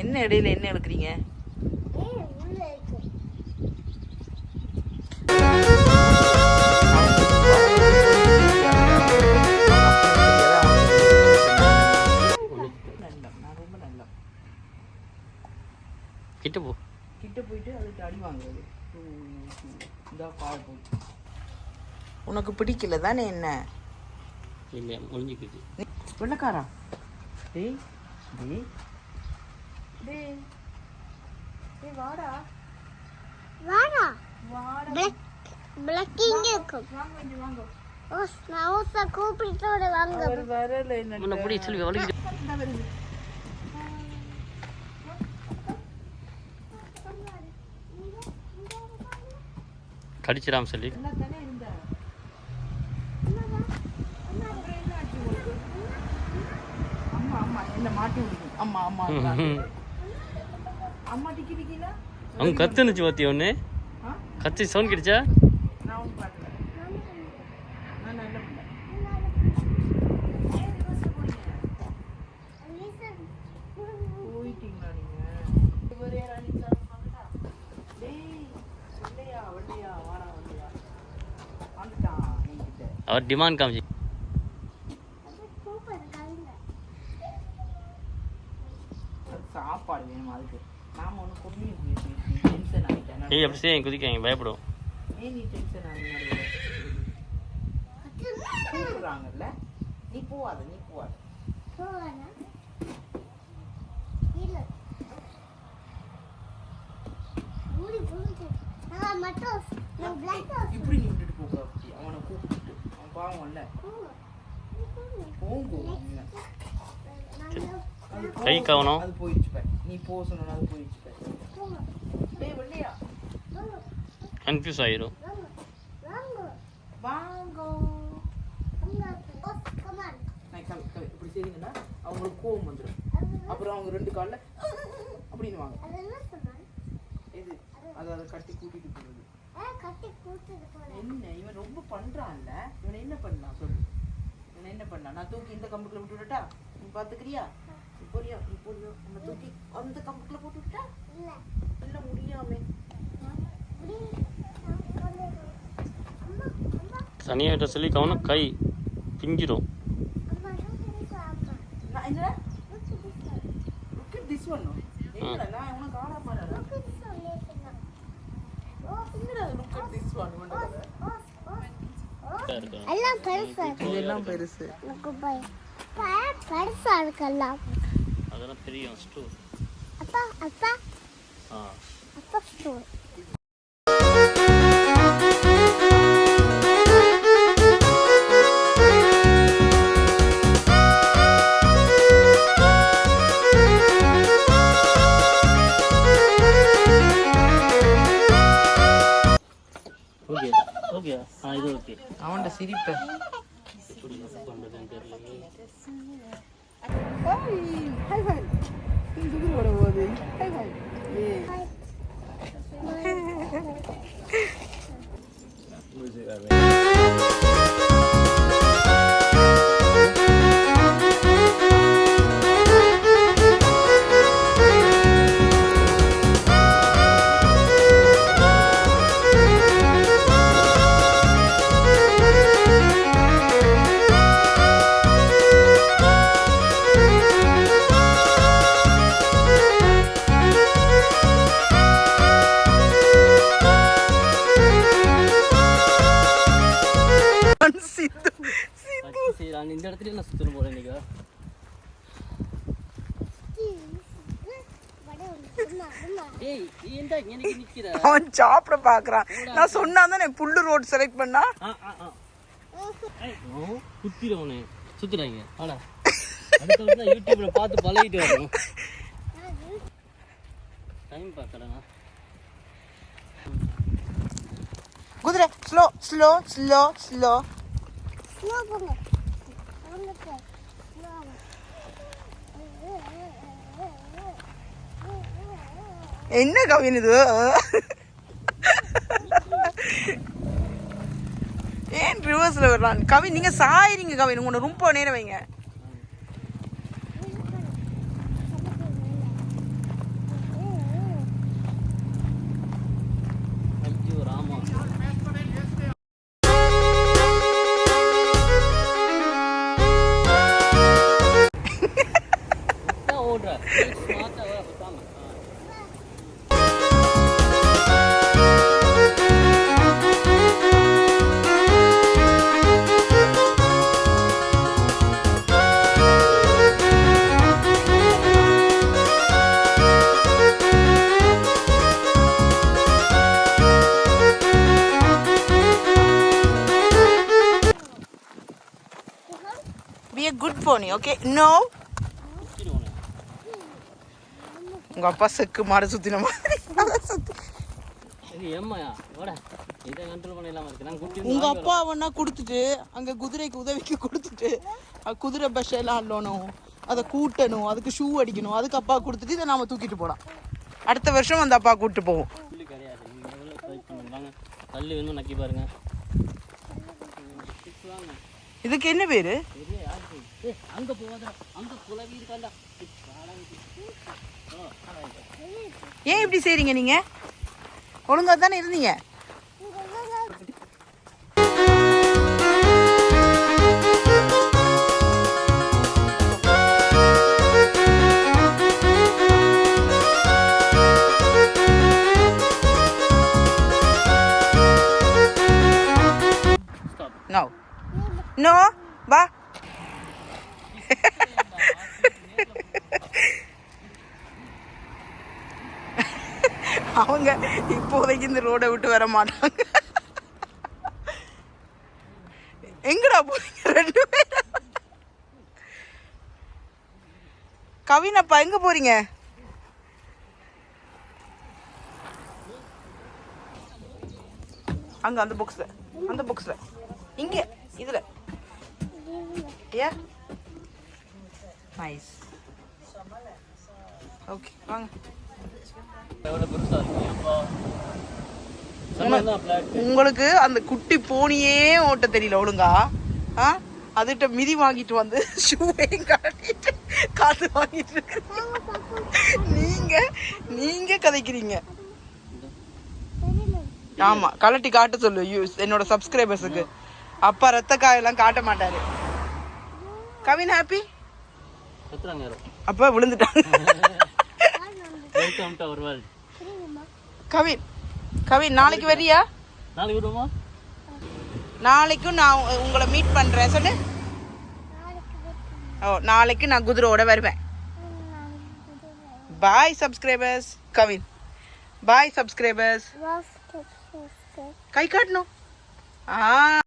என்ன இடையில என்ன எடுக்கிறீங்க? கிட்ட போ. கிட்ட போயிட்டு அதுக்கு அடி வாங்குறது. இந்த கால் போட்டு உனக்கு பிடிக்கல தானே? என்ன இல்லை முடிஞ்சுக்குது. வெள்ளக்காரா? டேய் டேய் டேய் டேய் வாடா வாடா வாடா. பிளக்கிங் இருக்கும். வாங்க இங்க வாங்க. ஓஸ் நான் ஓசா கூப்பிட்டோட வாங்க. அவர் வரல என்ன? உன்னை புடி சொல்லி வலிக்குது. இந்த வருது. கடிச்சிடாம சொல்லி. என்ன தானே இருந்தா? அம்மா அம்மா என்ன மாட்டி விடுங்க. அம்மா அம்மா அம்மா டிக்கி டிக்கினா அவங்க கத்துனுச்சு பாத்தி ஒன்று கத்தி சவுண்ட் கிடைச்சா. நான் ஒன்று பார்க்கல. நான் நல்ல பிள்ளை. போயிட்டீங்களா நீங்க? இவரே ராணிக்கா வாங்கடா. டேய் வெள்ளையா வெள்ளையா வாடா வெள்ளையா வந்துட்டான் என்கிட்ட. அவர் டிமாண்ட் காமிச்சு. சாப்பாடு வேணும் அதுக்கு. நாம ஒன்று கொண்டு டென்ஷன் ஆகிட்டேன். ஏய் அப்படி செய்ய குதிக்காங்க பயப்படும். ஏன் நீ டென்ஷன் ஆகுது? கூப்பிடுறாங்கல்ல, நீ போவாத நீ போவாத. இப்படி நீ விட்டுட்டு போக அப்படி அவனை கூப்பிட்டு அவன் பாவம்ல போங்க. கை கவனம். அது போயிடுச்சு. நீ போ சொன்ன அது போயிடுச்சு. டேய் வெள்ளையா கன்ஃபியூஸ் ஆயிரும். வாங்கோ. இப்படி செய்றீங்கன்னா அவங்களுக்கு கோவம் வந்துடும். அப்புறம் அவங்க ரெண்டு காலில் அப்படின்னு வாங்க. எது அது அதை கட்டி கூட்டிட்டு போகுது. என்ன இவன் ரொம்ப பண்றான்ல? இவனை என்ன பண்ணலாம் சொல்லு? இவனை என்ன பண்ணலாம்? நான் தூக்கி இந்த கம்புக்குள்ள விட்டு விடட்டா? நீ பாத்துக்கிறியா? நீ போறியா? நீ போறியா? நம்ம தூக்கி அந்த கம்புக்குள்ள போட்டு விட்டா இல்ல முடியாமே. தனியாகிட்ட சொல்லி கவனம் கை பிஞ்சிரும். நான் என்ன look at this one. என்னடா நான் உனக்கு ஆளா பாறடா. என்னடா look at this one. எல்லாம் பெருசா. இதெல்லாம் பெருசு. எனக்கு பெருசா இருக்கலாம். அதெல்லாம் பெரிய ஸ்டோர். அப்பா அப்பா ஆ அப்பா ஸ்டோர். ஓகே ஓகே ஆ இது ஓகே. அவன்ட சிரிப்ப பண்ணுறதுன்னு தெரியல. ஹை ஹை இந்த இது வர போகுது. ஹை ஹை இந்த இடத்துல நான் சுத்தணும் போறேன் இன்னைக்கு. அவன் சாப்பிட பாக்குறான். நான் சொன்னா தானே புல்லு ரோட் செலக்ட் பண்ணா. குத்திரவனே சுத்துறாங்க. ஆடா அடுத்த யூடியூப்ல பார்த்து பழகிட்டு வரணும். டைம் பார்க்கறேன். குதிரை slow slow slow slow slow போங்க. என்ன கவின் இது? ஏன் ரிவர்ஸ்ல வர்றான் கவின்? நீங்க சாயிறீங்க கவின். உங்களை ரொம்ப நேரம் வைங்க. ஓகே நோ சுத்திடுவோம். உங்க அப்பா செக்கு மாடு சுத்தின மாதிரி அதான் சுத்தி. இது ஏம்மாயா வாடா இதை கண்ட்ரோல் பண்ணிடலாமா இருக்கு நான் குட்டி உங்க அப்பா அவனா கொடுத்துட்டு அங்க குதிரைக்கு உதவிக்கு கொடுத்துட்டு குதிரை பஸ் எல்லாம் அல்லணும் அதை கூட்டணும் அதுக்கு ஷூ அடிக்கணும் அதுக்கு அப்பா கொடுத்துட்டு இதை நாம தூக்கிட்டு போலாம் அடுத்த வருஷம் அந்த அப்பா கூப்பிட்டு போவோம். புள்ளி கிடையாது நீங்கள் ட்ரை பண்ணுவாங்க கல் வேணும் நக்கி பாருங்க. வாங்க இதுக்கு என்ன பேரு? பெரிய யாருக்கு அங்கே போகாதா அங்கே குலவி இருக்காண்டா. ஏன் இப்படி செய்றீங்க நீங்க? ஒழுங்கா தானே இருந்தீங்க. No. No. வா. அவங்க இப்போதைக்கு இந்த ரோடை விட்டு வர மாட்டாங்க. எங்கடா போறீங்க ரெண்டு பேரும்? கவினப்பா எங்க போறீங்க? அங்க அந்த பாக்ஸ்ல இங்க இதுல யா நைஸ். ஓகே வாங்க. எவ்வளோ பெருசாக இருக்கு அப்பா சமையல் பிளாட். உங்களுக்கு அந்த குட்டி போனியே ஓட்ட தெரியல ஒழுங்கா. அதுகிட்ட மிதி வாங்கிட்டு வந்து ஷூவையும் கட்டிட்டு காத்து வாங்கிட்டு இருக்கு. நீங்க கதைக்கிறீங்க. ஆமா கலட்டி காட்ட சொல்லு என்னோட சப்ஸ்கிரைபர்ஸுக்கு. அப்பா ரத்த காயெல்லாம் காட்ட மாட்டாரு. கவின் ஹாப்பி எத்தனை அப்பா விழுந்துட்டாங்க. Welcome to our world. Kavin நாளைக்கு வரியா? நாளைக்கு விடுவோமா? நாளைக்கும் நான் உங்களை மீட் பண்றேன் சொல்லு. ஓ நாளைக்கு நான் குதிரையோட வருவேன். பாய் சப்ஸ்கிரைபர்ஸ். கவின் பாய் சப்ஸ்கிரைபர்ஸ். கை காட்டணும்.